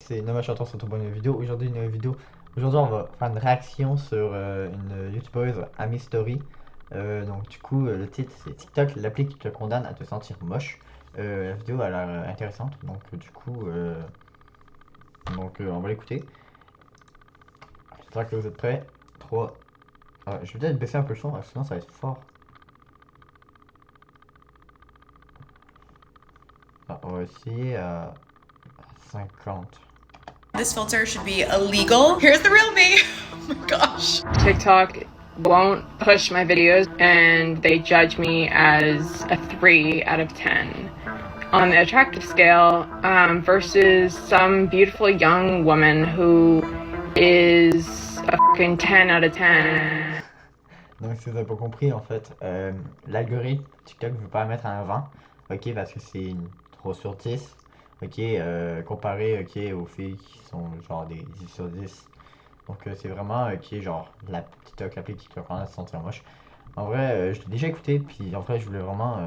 c'est Noma Chanton sur une bonne vidéo. Aujourd'hui, on va faire une réaction sur une youtubeuse Amy Story. Donc, du coup, le titre c'est TikTok, l'appli qui te condamne à te sentir moche. La vidéo a l'air intéressante, donc du coup, on va l'écouter. J'espère que vous êtes prêts. 3. Je vais peut-être baisser un peu le son, sinon ça va être fort. On va essayer à 50. This filter should be illegal. Here's the real me. Oh my gosh. TikTok won't push my videos and they judge me as a 3 out of 10 on the attractive scale versus some beautiful young woman who is a fucking 10 out of 10. Donc si vous n'avez pas compris, en fait, l'algorithme TikTok ne veut pas mettre en avant, ok, parce que c'est une 3 sur 10, ok, comparé, ok, aux filles qui sont genre des 10 sur 10. Donc c'est vraiment, ok, genre, la TikTok, l'appli TikTok, on a se sentir moche. En vrai, je l'ai déjà écouté, puis en vrai, je voulais vraiment,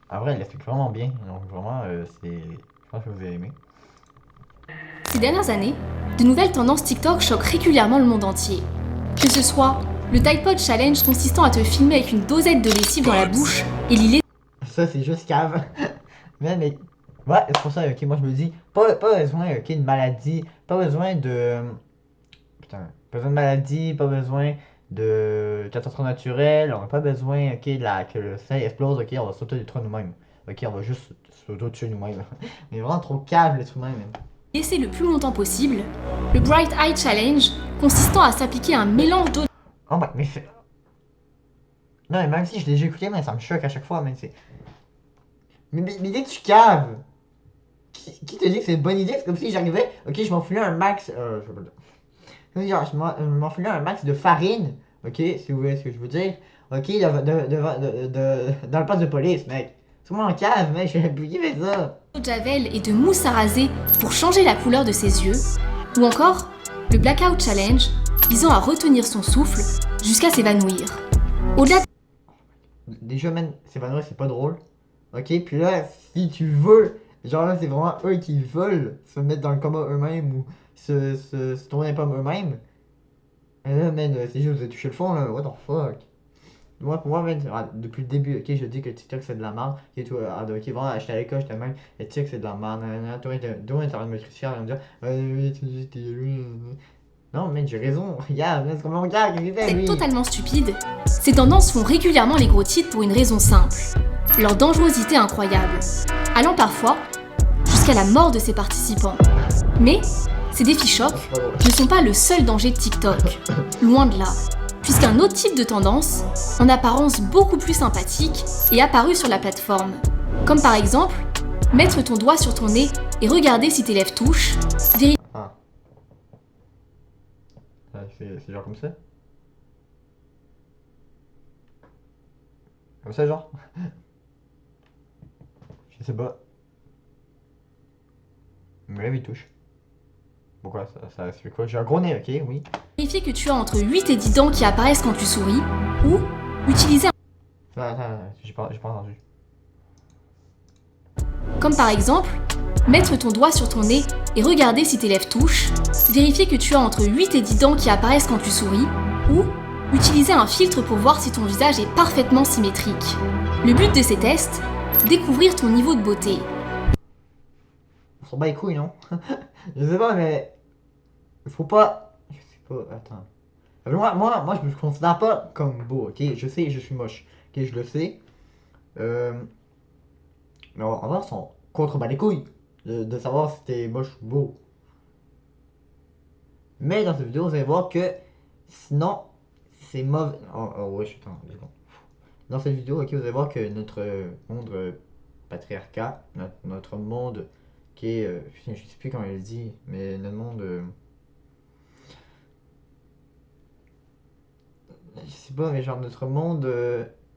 en vrai, elle explique vraiment bien, donc vraiment, je pense que vous avez aimé. Ces dernières années, de nouvelles tendances TikTok choquent régulièrement le monde entier. Que ce soit le Tide Pod Challenge consistant à te filmer avec une dosette de lessive dans la bouche et l'îler. Ça, c'est juste cave. mais, ouais, c'est pour ça, ok, moi je me dis, pas besoin, ok, de maladie, pas besoin de. Putain, pas besoin de maladie, pas besoin de catastrophe naturelle, on n'a pas besoin, ok, que le sein explose, ok, on va s'auto-détruire nous-mêmes. Ok, on va juste s'auto-tuer nous-mêmes. Mais vraiment trop cave l'être humain, même. Laisser le plus longtemps possible, le Bright Eye Challenge consistant à s'appliquer un mélange d'eau. Oh mais c'est. Non, mais même si je l'ai déjà écouté, mais ça me choque à chaque fois, mais c'est. Mais dès que tu caves, qui te dit que c'est une bonne idée? C'est comme si j'arrivais, ok, je m'enfilais un max. Je sais pas. Comme si genre, je m'enfilais un max de farine, ok, si vous voyez ce que je veux dire, ok, dans le poste de police, mec. C'est moi en cave, mec, je vais qui fait ça? De javel et de mousse à raser pour changer la couleur de ses yeux, ou encore le Blackout Challenge visant à retenir son souffle jusqu'à s'évanouir. Au-delà Déjà, man, s'évanouir, c'est pas drôle. Ok, puis là, si tu veux, genre là, c'est vraiment eux qui veulent se mettre dans le coma eux-mêmes ou se tourner les pommes eux-mêmes. Et là, man, c'est juste vous avez touché le fond, là, what the fuck. Moi, pour moi, man, depuis le début, ok, je dis que TikTok c'est de la merde. Ok, toi, ok, vraiment, j'étais à l'école, j'étais même, et TikTok c'est de la merde. Toi, t'es en train de me critiquer, en me dire, oui, tu dis, t'es lui. Non, mais j'ai raison, regarde, c'est comme mon gars, qu'est-ce qu'il fait, c'est lui? totalement stupide, ces tendances font régulièrement les gros titres pour une raison simple, leur dangerosité incroyable, allant parfois jusqu'à la mort de ses participants. Mais ces défis chocs ne sont pas le seul danger de TikTok, loin de là, puisqu'un autre type de tendance, en apparence beaucoup plus sympathique, est apparu sur la plateforme, comme par exemple mettre ton doigt sur ton nez et regarder si tes lèvres touchent, C'est genre comme ça? Comme ça, genre? Je sais pas. Mais là, il touche. Pourquoi ça fait quoi? J'ai un gros nez, ok, oui. Vérifier que tu as entre 8 et 10 dents qui apparaissent quand tu souris, ou utiliser J'ai pas entendu. comme par exemple mettre ton doigt sur ton nez et regarder si tes lèvres touchent, vérifier que tu as entre 8 et 10 dents qui apparaissent quand tu souris, ou utiliser un filtre pour voir si ton visage est parfaitement symétrique. Le but de ces tests, découvrir ton niveau de beauté. On s'en bat les couilles, non? Je sais pas, mais. Faut pas. Je sais pas, attends. Moi, je me considère pas comme beau, ok? Je sais, je suis moche. Ok, je le sais. Mais en vrai, on s'en contrebat les couilles de savoir si t'es moche ou beau. Mais dans cette vidéo, vous allez voir que sinon, c'est mauvais. Oh ouais, je suis en dans cette vidéo, ok, vous allez voir que notre monde patriarcat, notre monde qui est. Je sais plus comment il le dit, mais notre monde. Je sais pas, mais genre notre monde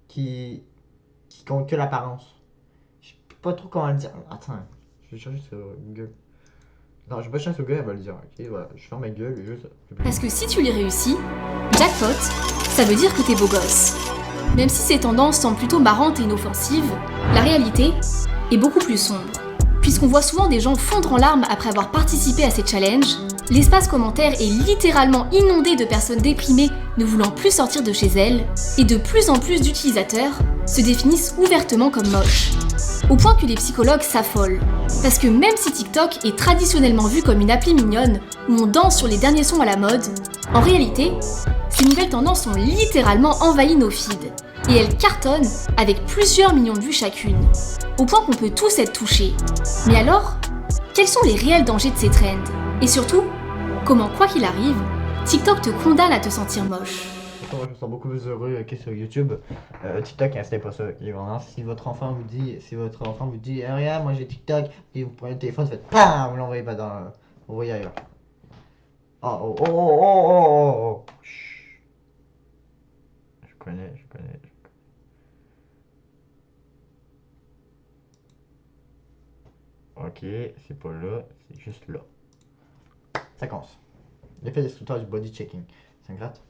qui compte que l'apparence. Je sais pas trop comment le dire. Attends, je vais chercher sur Google. Non, je vais pas chercher sur Google, elle va le dire. Ok, voilà, je ferme ma gueule et juste. Parce que si tu les réussis, jackpot, ça veut dire que t'es beau gosse. Même si ces tendances semblent plutôt marrantes et inoffensives, la réalité est beaucoup plus sombre. puisqu'on voit souvent des gens fondre en larmes après avoir participé à ces challenges, l'espace commentaire est littéralement inondé de personnes déprimées ne voulant plus sortir de chez elles, et de plus en plus d'utilisateurs se définissent ouvertement comme moches. Au point que les psychologues s'affolent. Parce que même si TikTok est traditionnellement vu comme une appli mignonne, où on danse sur les derniers sons à la mode, en réalité, ces nouvelles tendances ont littéralement envahi nos feeds. Et elles cartonnent avec plusieurs millions de vues chacune. Au point qu'on peut tous être touchés. Mais alors, quels sont les réels dangers de ces trends? Et surtout, comment quoi qu'il arrive, TikTok te condamne à te sentir moche. Moi, je me sens beaucoup plus heureux sur YouTube. TikTok, installez pas ça. Et vraiment, si votre enfant vous dit, eh, regarde, moi j'ai TikTok, et vous prenez le téléphone, vous faites PAM, vous l'envoyez pas dans. Vous voyez ailleurs. Oh, oh, oh, oh, oh, oh, oh, oh. Chut. Je connais. Ok, c'est pas là, c'est juste là. Ça commence. L'effet destructeur du body checking. Ça me gratte.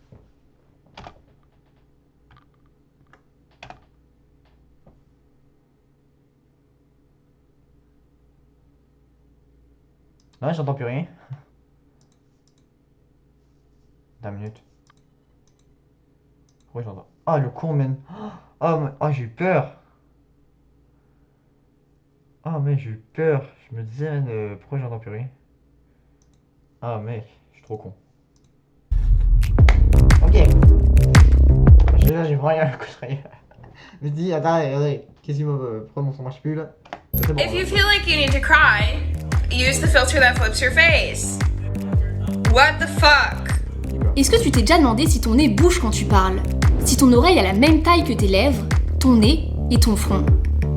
Non, j'entends plus rien. Attends une minute. Pourquoi j'entends? Ah, le con, man. Oh, j'ai eu peur. Oh, mais j'ai eu peur. Je me disais, man, pourquoi j'entends plus rien? Ah, mec, je suis trop con. Ok. J'ai vraiment un coup de rien. Je me dis, attends, qu'est-ce qui m'a. Pourquoi mon son marche plus là? C'est bon. If you feel like you need to cry, use the filter that flips your face. What the fuck? Est-ce que tu t'es déjà demandé si ton nez bouge quand tu parles? Si ton oreille a la même taille que tes lèvres, ton nez et ton front?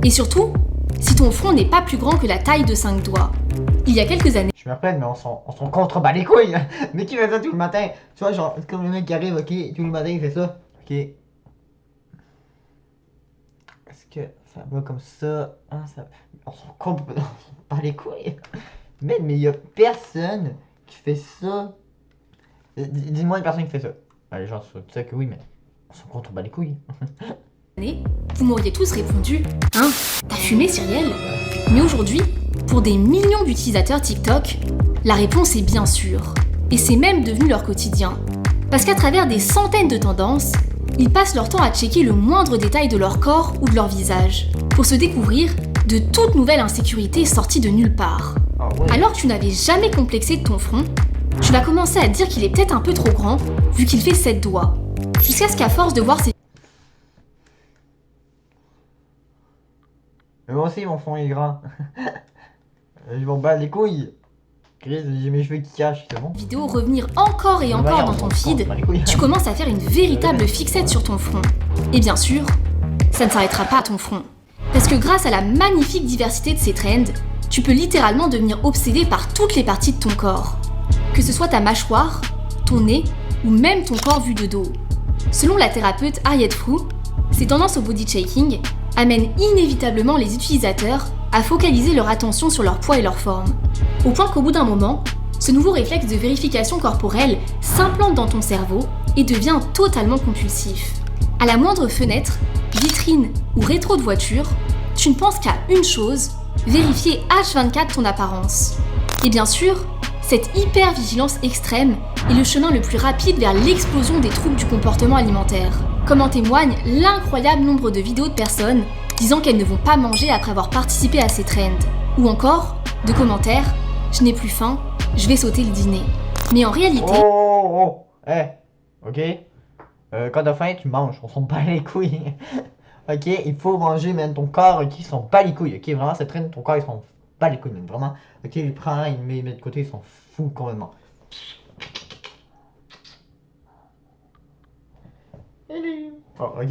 Et surtout, si ton front n'est pas plus grand que la taille de 5 doigts? Il y a quelques années, Je me rappelle, mais on s'en contrebat les couilles. Mais qui fait ça tout le matin? Tu vois, genre, c'est comme le mec qui arrive, ok, tout le matin il fait ça. Ok. Est-ce que ça va comme ça? Ah, ça. On s'en bat les couilles. Mais il y a personne qui fait ça. Dis-moi une personne qui fait ça. Allez, genre, tu sais que oui, mais on s'en contrebat les couilles. vous m'auriez tous répondu « Hein, t'as fumé, Cyrielle ?» Mais aujourd'hui, pour des millions d'utilisateurs TikTok, la réponse est bien sûr. Et c'est même devenu leur quotidien. Parce qu'à travers des centaines de tendances, ils passent leur temps à checker le moindre détail de leur corps ou de leur visage, pour se découvrir de toutes nouvelles insécurités sorties de nulle part. Ah ouais. Alors que tu n'avais jamais complexé de ton front, tu vas commencer à te dire qu'il est peut-être un peu trop grand, vu qu'il fait 7 doigts. Jusqu'à ce qu'à force de voir ses Mais moi aussi, mon front est grand. Je m'en bats les couilles. Chris, j'ai mes cheveux qui cachent, c'est bon? vidéos revenir encore et Mais encore voyons, dans ton on s'en feed, bat les couilles. tu commences à faire une véritable fixette sur ton front. Et bien sûr, ça ne s'arrêtera pas à ton front. Parce que grâce à la magnifique diversité de ces trends, tu peux littéralement devenir obsédé par toutes les parties de ton corps. Que ce soit ta mâchoire, ton nez ou même ton corps vu de dos. Selon la thérapeute Harriet Frou, ces tendances au body shaking amènent inévitablement les utilisateurs à focaliser leur attention sur leur poids et leur forme. Au point qu'au bout d'un moment, ce nouveau réflexe de vérification corporelle s'implante dans ton cerveau et devient totalement compulsif. À la moindre fenêtre, vitrine ou rétro de voiture, tu ne penses qu'à une chose, vérifier H24 ton apparence. Et bien sûr, cette hyper-vigilance extrême est le chemin le plus rapide vers l'explosion des troubles du comportement alimentaire, comme en témoigne l'incroyable nombre de vidéos de personnes disant qu'elles ne vont pas manger après avoir participé à ces trends, ou encore de commentaires « je n'ai plus faim, je vais sauter le dîner ». Mais en réalité... Oh, ok. Quand t'as faim, tu manges, on s'en bat les couilles. Ok, il faut manger, même ton corps qui s'en bat les couilles. Ok, vraiment, cette traîne, ton corps, il s'en bat les couilles, même. Vraiment. Ok, il prend, il met de côté, il s'en fout complètement. Oh, ok.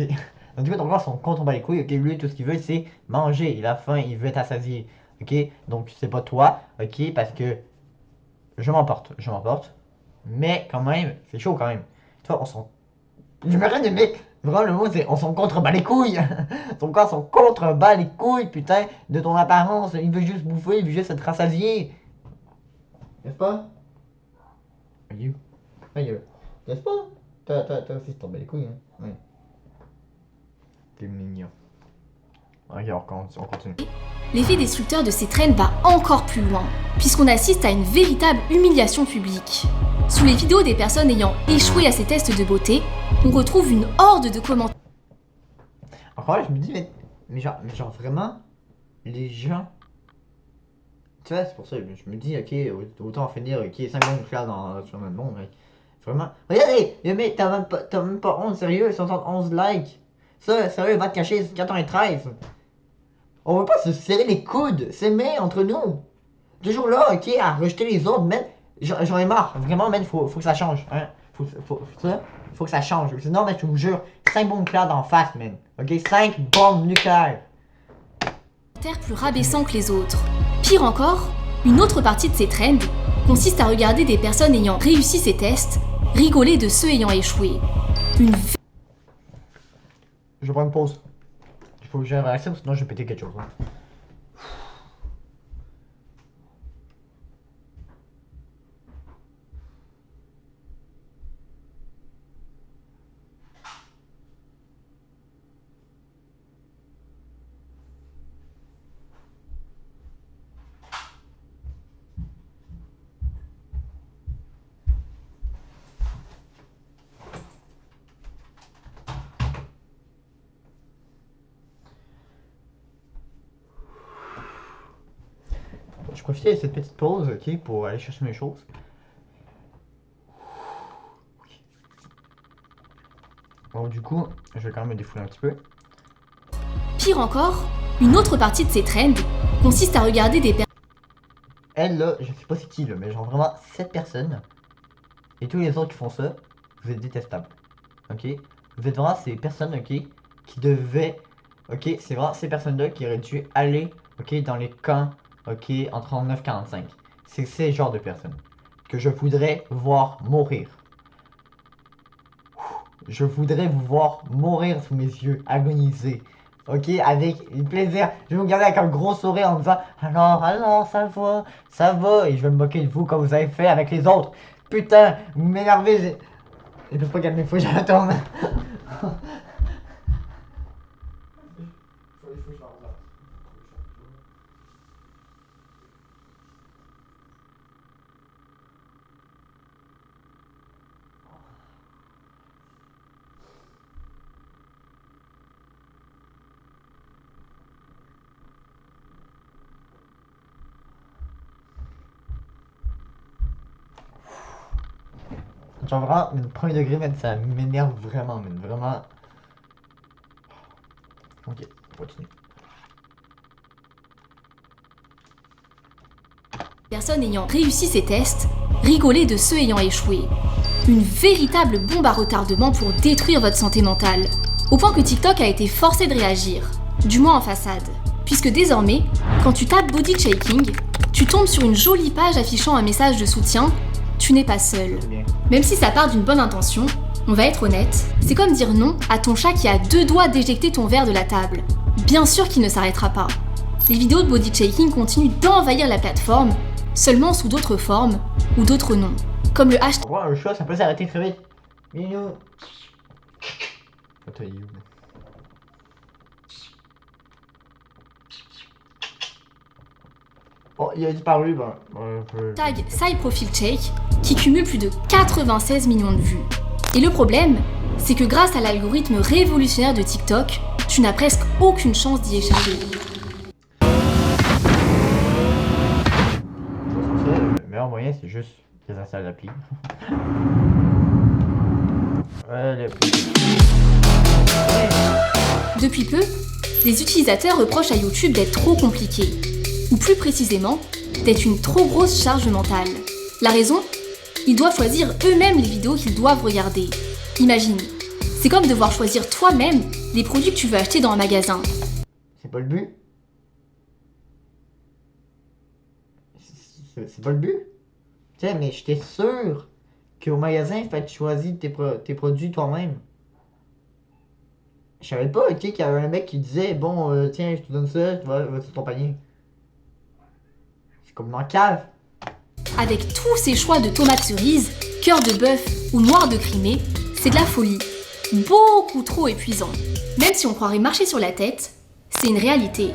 Donc, du coup, ton corps, son compte, on bat les couilles. Ok, lui, tout ce qu'il veut, c'est manger. Il a faim, il veut être assasié. Ok, donc c'est pas toi. Ok, parce que je m'emporte. Mais quand même, c'est chaud quand même. Tu vois, on s'en. Je me rends mec. Vraiment, le mot, c'est on s'en contrebat les couilles. Ton corps s'en contrebat les couilles, putain, de ton apparence. Il veut juste bouffer, il veut juste être rassasié. N'est-ce pas? You. N'est-ce pas? Toi aussi, tu t'en bats les couilles, hein. Ouais. T'es mignon. Ok, on continue. L'effet destructeur de ces trends va encore plus loin, puisqu'on assiste à une véritable humiliation publique. Sous les vidéos des personnes ayant échoué à ces tests de beauté, on retrouve une horde de commentaires. Encore là, je me dis, mais genre vraiment, les gens. Tu vois, c'est pour ça, je me dis, ok, autant en finir, ok, 5 bons clairs sur notre monde, mais vraiment. Regardez, mais t'as même pas 11, sérieux, 71 likes. Ça, sérieux, va te cacher, c'est 93. On veut pas se serrer les coudes, s'aimer entre nous. Toujours là, ok, à rejeter les autres, man. J'en ai marre, vraiment, man, faut que ça change, hein. Faut que ça change. Sinon, man, je vous jure, 5 bombes nucléaires d'en face, man. Ok, 5 bombes nucléaires. Plus rabaissants que les autres. Pire encore, une autre partie de ces trends consiste à regarder des personnes ayant réussi ces tests rigoler de ceux ayant échoué. Je prends une pause. Il faut que j'aille réaction, sinon je vais péter quelque chose. Hein. Je profitais de cette petite pause, ok, pour aller chercher mes choses. Bon, du coup, je vais quand même me défouler un petit peu. Pire encore, une autre partie de ces trends consiste à regarder des personnes. Elle là, je sais pas c'est qui là, mais genre vraiment cette personne et tous les autres qui font ça, vous êtes détestables. Ok? Vous êtes vraiment ces personnes, ok, qui devaient. Ok, c'est vraiment ces personnes-là qui auraient dû aller, ok, dans les camps, ok, en 39-45. C'est ces genres de personnes que je voudrais voir mourir. Je voudrais vous voir mourir sous mes yeux, agoniser. Ok, avec plaisir. Je vais vous regarder avec un gros sourire en me disant alors, ça va. Et je vais me moquer de vous comme vous avez fait avec les autres. Putain, vous m'énervez. Je peux pas gagner, faut que j'attende. Genre vraiment, le premier degré, man, ça m'énerve vraiment, man, vraiment. Ok, on continue. Personnes ayant réussi ces tests rigoler de ceux ayant échoué. Une véritable bombe à retardement pour détruire votre santé mentale. Au point que TikTok a été forcé de réagir, du moins en façade. Puisque désormais, quand tu tapes body shaking, tu tombes sur une jolie page affichant un message de soutien. Tu n'es pas seul. Même si ça part d'une bonne intention, on va être honnête, c'est comme dire non à ton chat qui a 2 doigts d'éjecter ton verre de la table. Bien sûr qu'il ne s'arrêtera pas. Les vidéos de body shaking continuent d'envahir la plateforme, seulement sous d'autres formes ou d'autres noms. Comme le hashtag. Ouais, un chat, ça peut s'arrêter très vite. Minou. Attends, il est où? Oh, il a disparu, bah. Tag Side Profile Check qui cumule plus de 96 millions de vues. Et le problème, c'est que grâce à l'algorithme révolutionnaire de TikTok, tu n'as presque aucune chance d'y échapper. Le meilleur moyen, c'est juste désinstaller l'appli. Depuis peu, les utilisateurs reprochent à YouTube d'être trop compliqué, ou plus précisément, d'être une trop grosse charge mentale. La raison ? Ils doivent choisir eux-mêmes les vidéos qu'ils doivent regarder. Imagine, c'est comme devoir choisir toi-même les produits que tu veux acheter dans un magasin. C'est pas le but. C'est pas le but. Tiens, mais j'étais sûr qu'au magasin, il fallait que tu choisisses tes produits toi-même. Je savais pas, ok, qu'il y avait un mec qui disait bon, tiens, je te donne ça, tu vas sur ton panier. C'est complètement cave. Avec tous ces choix de tomates cerises, cœur de bœuf ou noir de Crimée, c'est de la folie. Beaucoup trop épuisant. Même si on croirait marcher sur la tête, c'est une réalité.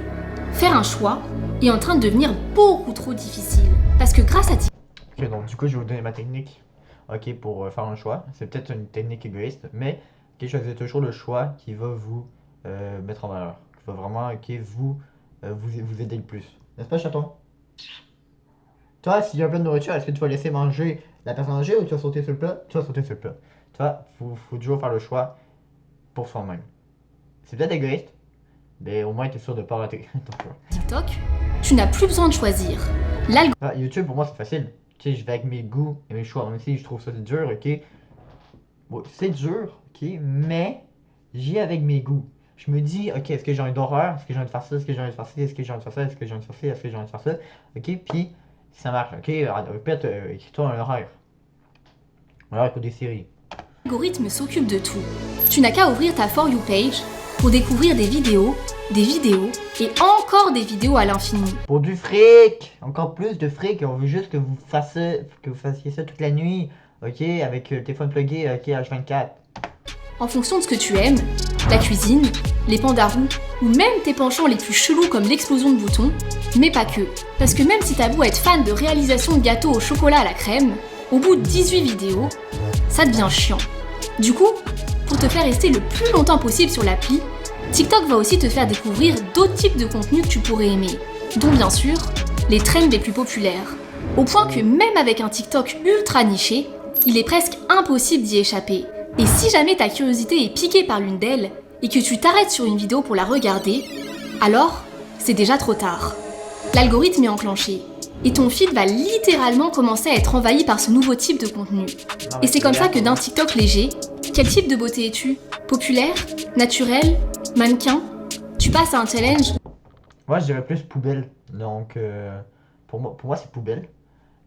Faire un choix est en train de devenir beaucoup trop difficile. Parce que grâce à TikTok... Ok, donc du coup, je vais vous donner ma technique, ok, pour faire un choix. C'est peut-être une technique égoïste, mais ok, choisissez toujours le choix qui va vous mettre en valeur. Qui va vraiment, ok, vous aider le plus. N'est-ce pas, chaton? Toi, s'il y a un plat de nourriture, est-ce que tu vas laisser manger la personne manger ou tu vas sauter sur le plat? Tu vas sauter sur le plat. Tu vois, faut toujours faire le choix pour soi-même. C'est peut-être égoïste, mais au moins tu es sûr de pas rater ton choix. TikTok, tu n'as plus besoin de choisir. Ah, YouTube, pour moi, c'est facile. Tu sais, je vais avec mes goûts et mes choix. Même si je trouve ça dur, ok. Bon, c'est dur, ok, mais j'y vais avec mes goûts. Je me dis, ok, est-ce que j'ai envie d'horreur? Est-ce que j'ai envie de faire ça? Est-ce que j'ai envie de faire ça? Est-ce que j'ai envie de faire ça? Est-ce que j'ai envie de faire ça? Est-ce que j'ai envie de faire ça? Ok, puis si ça marche, ok, répète, écris-toi un horaire. Alors, écoute des séries. L'algorithme s'occupe de tout. Tu n'as qu'à ouvrir ta For You page pour découvrir des vidéos et encore des vidéos à l'infini. Pour du fric! Encore plus de fric, on veut juste que vous fassiez ça toute la nuit, ok, avec le téléphone plugué, ok, H24. En fonction de ce que tu aimes, la cuisine, les pandarous ou même tes penchants les plus chelous comme l'explosion de boutons, mais pas que. Parce que même si t'as beau être fan de réalisation de gâteaux au chocolat à la crème, au bout de 18 vidéos, ça devient chiant. Du coup, pour te faire rester le plus longtemps possible sur l'appli, TikTok va aussi te faire découvrir d'autres types de contenus que tu pourrais aimer, dont bien sûr, les trends les plus populaires. Au point que même avec un TikTok ultra niché, il est presque impossible d'y échapper. Et si jamais ta curiosité est piquée par l'une d'elles, et que tu t'arrêtes sur une vidéo pour la regarder, alors c'est déjà trop tard. L'algorithme est enclenché, et ton feed va littéralement commencer à être envahi par ce nouveau type de contenu. Et c'est comme ça que d'un TikTok léger, quel type de beauté es-tu? Populaire? Naturel? Mannequin? Tu passes à un challenge? Moi, je dirais plus poubelle. Donc, pour moi c'est poubelle.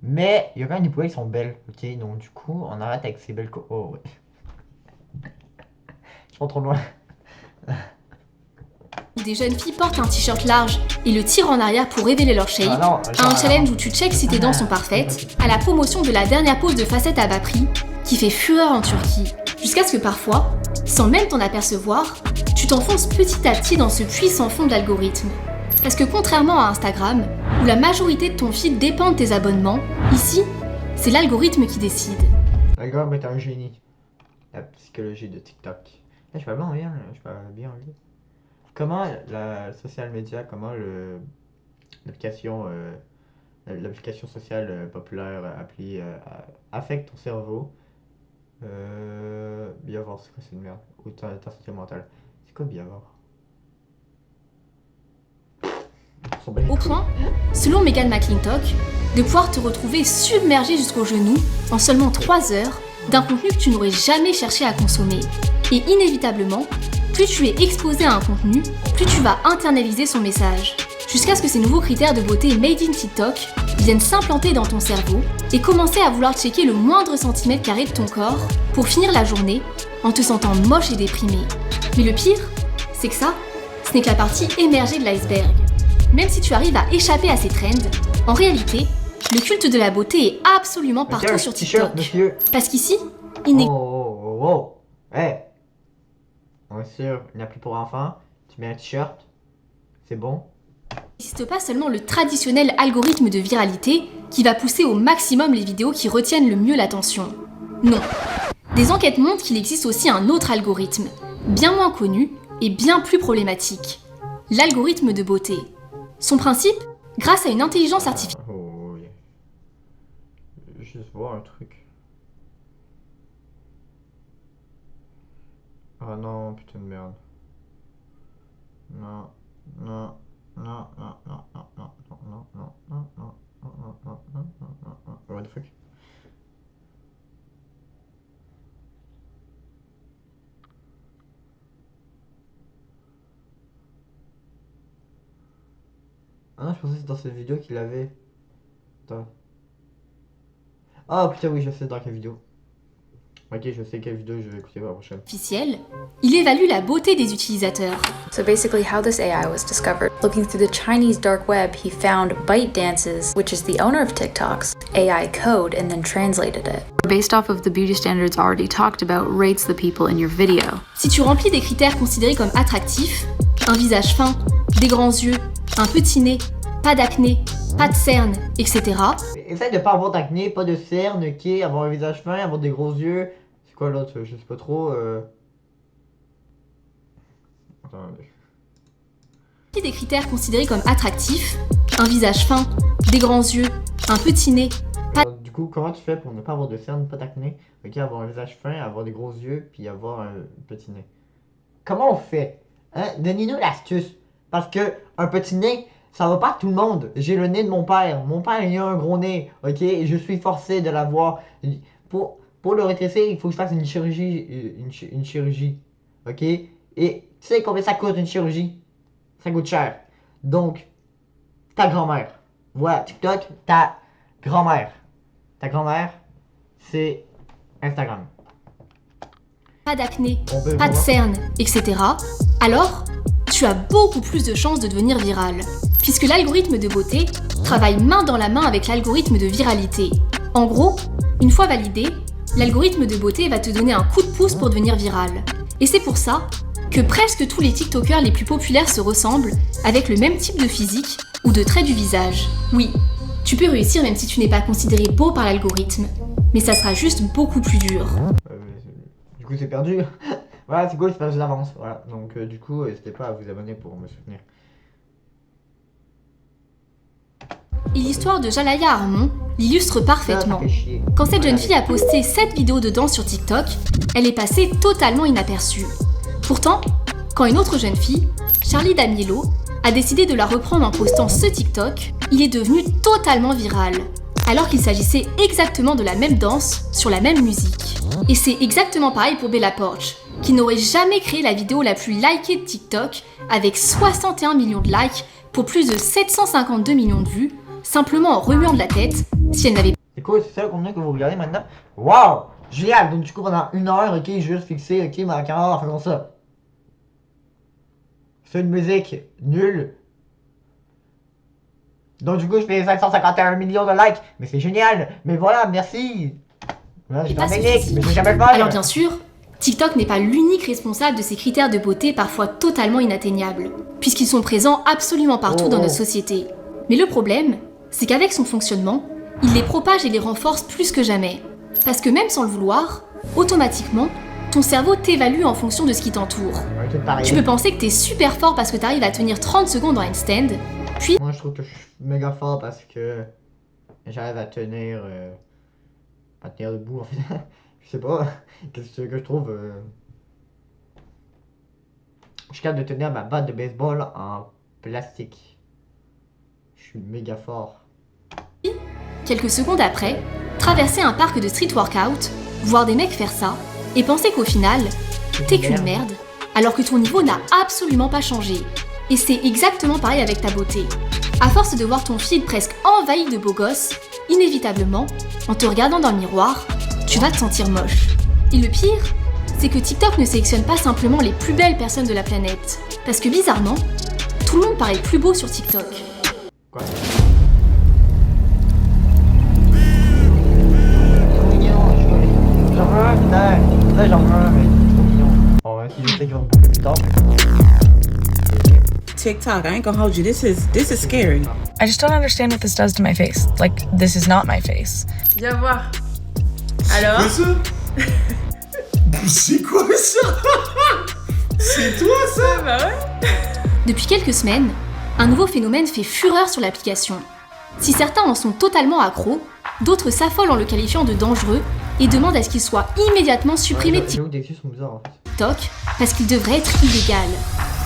Mais il y a quand même des poubelles qui sont belles, ok? Donc, du coup, on arrête avec ces belles. Oh, ouais. Je prends trop loin. Où des jeunes filles portent un t-shirt large et le tirent en arrière pour révéler leur shape, à un challenge où tu checks si tes dents sont parfaites, à la promotion de la dernière pose de facettes à bas prix qui fait fureur en Turquie, jusqu'à ce que parfois, sans même t'en apercevoir, tu t'enfonces petit à petit dans ce puits sans fond de l'algorithme. Parce que contrairement à Instagram, où la majorité de ton feed dépend de tes abonnements, ici, c'est l'algorithme qui décide. L'algorithme est un génie. La psychologie de TikTok. Là, je parle bien, je parle bien anglais. Comment la social media, comment l'application sociale populaire appelée affecte ton cerveau? Biavor, c'est quoi cette merde? Ou ta santé mentale? C'est quoi Biavor? Au point, selon Megan McClintock, de pouvoir te retrouver submergé jusqu'aux genoux en seulement 3 heures d'un contenu que tu n'aurais jamais cherché à consommer. Et inévitablement, plus tu es exposé à un contenu, plus tu vas internaliser son message. Jusqu'à ce que ces nouveaux critères de beauté made in TikTok viennent s'implanter dans ton cerveau et commencer à vouloir checker le moindre centimètre carré de ton corps pour finir la journée en te sentant moche et déprimé. Mais le pire, c'est que ça, ce n'est que la partie émergée de l'iceberg. Même si tu arrives à échapper à ces trends, en réalité, le culte de la beauté est absolument partout sur TikTok. Parce qu'ici, il n'est... Oh. Hey. Bien sûr, une appli pour enfants, tu mets un t-shirt, c'est bon. n'existe pas seulement le traditionnel algorithme de viralité qui va pousser au maximum les vidéos qui retiennent le mieux l'attention. Non. Des enquêtes montrent qu'il existe aussi un autre algorithme, bien moins connu et bien plus problématique. L'algorithme de beauté. Son principe, grâce à une intelligence artificielle. Oh oui. Je vais juste voir un truc. Ah non, putain de merde. Non. What the fuck? Ah non, je pensais que c'était dans cette vidéo qu'il avait. Attends. Ah putain, oui, je sais dans quelle vidéo. Ok, je sais quelle vidéo je vais écouter pour la prochaine. Il évalue la beauté des utilisateurs. So basically how this AI was discovered. Looking through the Chinese dark web, he found ByteDances, which is the owner of TikTok's AI code, and then translated it. Based off of the beauty standards already talked about, rates the people in your video. Si tu remplis des critères considérés comme attractifs, un visage fin, des grands yeux, un petit nez, pas d'acné, pas de cernes, etc. Essaye de pas avoir d'acné, pas de cernes, ok, avoir un visage fin, avoir des gros yeux. C'est quoi l'autre? Je sais pas trop. Attendez. Des critères considérés comme attractifs, un visage fin, des grands yeux, un petit nez. Alors, du coup, comment tu fais pour ne pas avoir de cernes, pas d'acné? Ok, avoir un visage fin, avoir des gros yeux, puis avoir un petit nez. Comment on fait? Hein? Donnez-nous l'astuce. Parce que un petit nez, ça va pas à tout le monde. J'ai le nez de mon père. Mon père, il a un gros nez. Ok, et je suis forcé de l'avoir. Pour le rétrécir, il faut que je fasse une chirurgie. Une chirurgie. Ok? Et tu sais combien ça coûte une chirurgie? Ça coûte cher. Donc, ta grand-mère. Voilà, TikTok, ta grand-mère. Ta grand-mère, c'est Instagram. Pas d'acné, On peut pas de voir. cernes, etc. Alors, tu as beaucoup plus de chances de devenir viral. Puisque l'algorithme de beauté travaille main dans la main avec l'algorithme de viralité. En gros, une fois validé, l'algorithme de beauté va te donner un coup de pouce pour devenir viral. Et c'est pour ça que presque tous les TikTokers les plus populaires se ressemblent, avec le même type de physique ou de traits du visage. Oui, tu peux réussir même si tu n'es pas considéré beau par l'algorithme, mais ça sera juste beaucoup plus dur. Du coup, c'est perdu. Voilà, c'est cool, c'est perdu d'avance. Voilà, donc du coup, n'hésitez pas à vous abonner pour me soutenir. Et l'histoire de Jalaya Harmon l'illustre Ça parfaitement. fait chier. Quand cette jeune fille a posté 7 vidéos de danse sur TikTok, elle est passée totalement inaperçue. Pourtant, quand une autre jeune fille, Charlie D'Amiello, a décidé de la reprendre en postant ce TikTok, il est devenu totalement viral, alors qu'il s'agissait exactement de la même danse sur la même musique. Et c'est exactement pareil pour Bella Poarch, qui n'aurait jamais créé la vidéo la plus likée de TikTok, avec 61 millions de likes pour plus de 752 millions de vues, simplement en remuant de la tête, si elle n'avait C'est cool, c'est ça le contenu que vous regardez maintenant. Waouh! Génial! Donc du coup, pendant 1 heure, ok, juste fixé, ok, ma caméra va faire comme ça. C'est une musique nulle. Donc du coup, je fais 551 millions de likes. Mais c'est génial! Mais voilà, merci! Voilà, je pas fais un technique, suffisant. mais je vais jamais le faire. Alors bien sûr, TikTok n'est pas l'unique responsable de ces critères de beauté parfois totalement inatteignables, puisqu'ils sont présents absolument partout dans notre société. Mais le problème, c'est qu'avec son fonctionnement, il les propage et les renforce plus que jamais. Parce que même sans le vouloir, automatiquement, ton cerveau t'évalue en fonction de ce qui t'entoure. On est tous pareils. Tu peux penser que t'es super fort parce que t'arrives à tenir 30 secondes dans handstand, puis Moi, je trouve que je suis méga fort parce que j'arrive à tenir debout, en fait. Je sais pas. Qu'est-ce que je trouve. Je suis capable de tenir ma batte de baseball en plastique. Je suis méga fort. quelques secondes après, traverser un parc de street workout, voir des mecs faire ça, et penser qu'au final, t'es qu'une merde, alors que ton niveau n'a absolument pas changé. Et c'est exactement pareil avec ta beauté. À force de voir ton feed presque envahi de beaux gosses, inévitablement, en te regardant dans le miroir, tu vas te sentir moche. Et le pire, c'est que TikTok ne sélectionne pas simplement les plus belles personnes de la planète. Parce que bizarrement, tout le monde paraît plus beau sur TikTok. Quoi? Trop mignon, j'en veux un, putain. Là, j'en veux un, mais c'est trop mignon. Bon, ouais, si je sais qu'ils vont me bouffer plus tard. TikTok, I ain't gonna hold you. This is scary. I just don't understand what this does to my face. Like, this is not my face. Viens voir. Alors? C'est quoi ça? C'est toi ça? Bah ouais. Depuis quelques semaines, un nouveau phénomène fait fureur sur l'application. Si certains en sont totalement accros, d'autres s'affolent en le qualifiant de dangereux et demandent à ce qu'il soit immédiatement supprimé de J'avoue que des excuses sont bizarres en fait. TikTok parce qu'il devrait être illégal.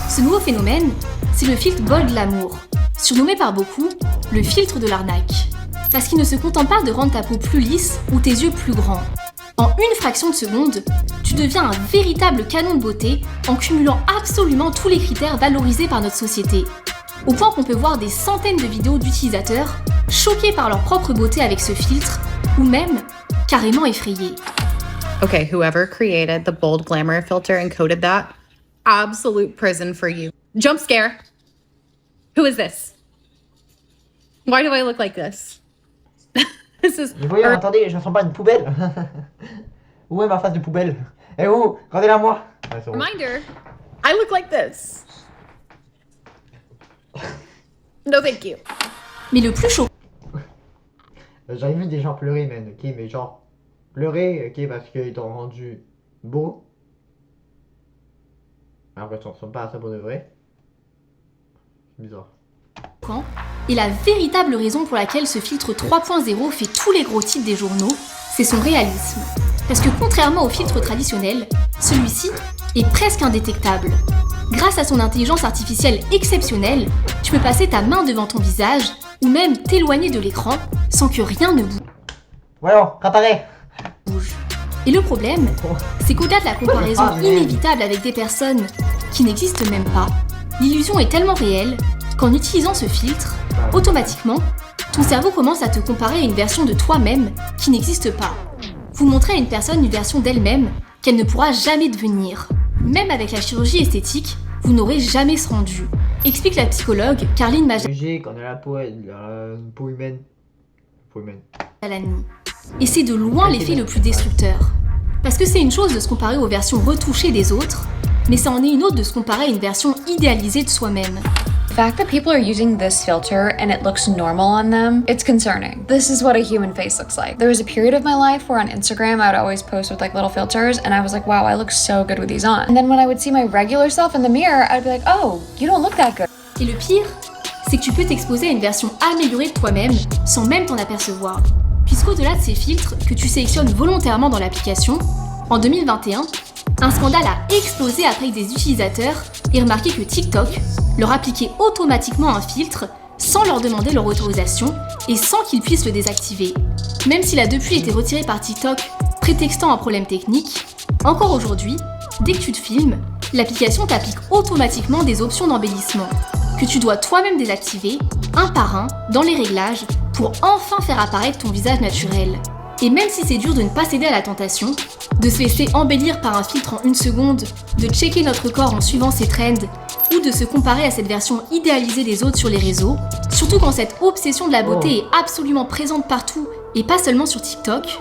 Ce nouveau phénomène, c'est le filtre Bold Glamour, surnommé par beaucoup le filtre de l'arnaque. Parce qu'il ne se contente pas de rendre ta peau plus lisse ou tes yeux plus grands. En une fraction de seconde, tu deviens un véritable canon de beauté en cumulant absolument tous les critères valorisés par notre société. Au point qu'on peut voir des centaines de vidéos d'utilisateurs choqués par leur propre beauté avec ce filtre, ou même carrément effrayés. Okay, whoever created the bold glamour filter and coded that, absolute prison for you. Jump scare. Who is this? Why do I look like this? This is. Mais voyons, attendez, je ne sens pas une poubelle. Où est ma face de poubelle? Eh oh, regardez-la moi. Ouais, c'est bon. Reminder, I look like this. No thank you. Mais le plus choquant, J'avais vu des gens pleurer, man, ok, mais genre, pleurer, ok, parce qu'ils t'ont rendu beau. Après, tu ne ressembles pas à ça pour de vrai. C'est bizarre. et la véritable raison pour laquelle ce filtre 3.0 fait tous les gros titres des journaux, c'est son réalisme. Parce que contrairement au filtre traditionnel, celui-ci est presque indétectable. Grâce à son intelligence artificielle exceptionnelle, tu peux passer ta main devant ton visage ou même t'éloigner de l'écran sans que rien ne bouge. Voilà, réparé. Et le problème, c'est qu'au-delà de la comparaison inévitable avec des personnes qui n'existent même pas, l'illusion est tellement réelle qu'en utilisant ce filtre, automatiquement, ton cerveau commence à te comparer à une version de toi-même qui n'existe pas. Vous montrez à une personne une version d'elle-même qu'elle ne pourra jamais devenir. Même avec la chirurgie esthétique, vous n'aurez jamais ce rendu. Explique la psychologue Carline Logique, on a la peau humaine. Peau humaine. Majalani. Et c'est de loin l'effet le plus destructeur. Parce que c'est une chose de se comparer aux versions retouchées des autres, mais ça en est une autre de se comparer à une version idéalisée de soi-même. The fact that people are using this filter and it looks normal on them, it's concerning. This is what a human face looks like. There was a period of my life where on Instagram I would always post with like little filters and I was like, wow, I look so good with these on. And then when I would see my regular self in the mirror, I'd be like, oh, you don't look that good. Et le pire, c'est que tu peux t'exposer à une version améliorée de toi-même sans même t'en apercevoir. Puisqu'au-delà de ces filtres que tu sélectionnes volontairement dans l'application, en 2021, un scandale a explosé après que des utilisateurs aient remarqué que TikTok leur appliquait automatiquement un filtre sans leur demander leur autorisation et sans qu'ils puissent le désactiver. Même s'il a depuis été retiré par TikTok prétextant un problème technique, encore aujourd'hui, dès que tu te filmes, l'application t'applique automatiquement des options d'embellissement que tu dois toi-même désactiver, un par un, dans les réglages, pour enfin faire apparaître ton visage naturel. Et même si c'est dur de ne pas céder à la tentation, de se laisser embellir par un filtre en 1 seconde, de checker notre corps en suivant ses trends, ou de se comparer à cette version idéalisée des autres sur les réseaux, surtout quand cette obsession de la beauté est absolument présente partout et pas seulement sur TikTok,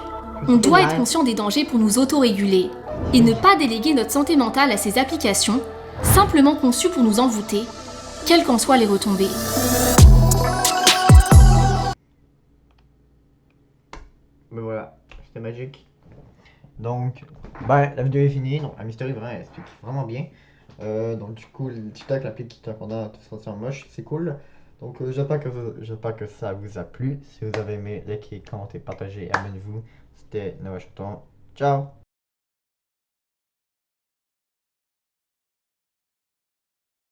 on doit être conscient des dangers pour nous auto-réguler et ne pas déléguer notre santé mentale à ces applications, simplement conçues pour nous envoûter, quelles qu'en soient les retombées. Mais voilà, c'était magique. Donc, ben, la vidéo est finie. Donc, la Mystery vraiment explique vraiment bien. Donc, du coup, le TikTok, l'appli TikTok, on a tout ça en moche, c'est cool. Donc, j'espère que ça vous a plu. Si vous avez aimé, likez, commentez, partagez, abonnez-vous. C'était Noah Chaton. Ciao!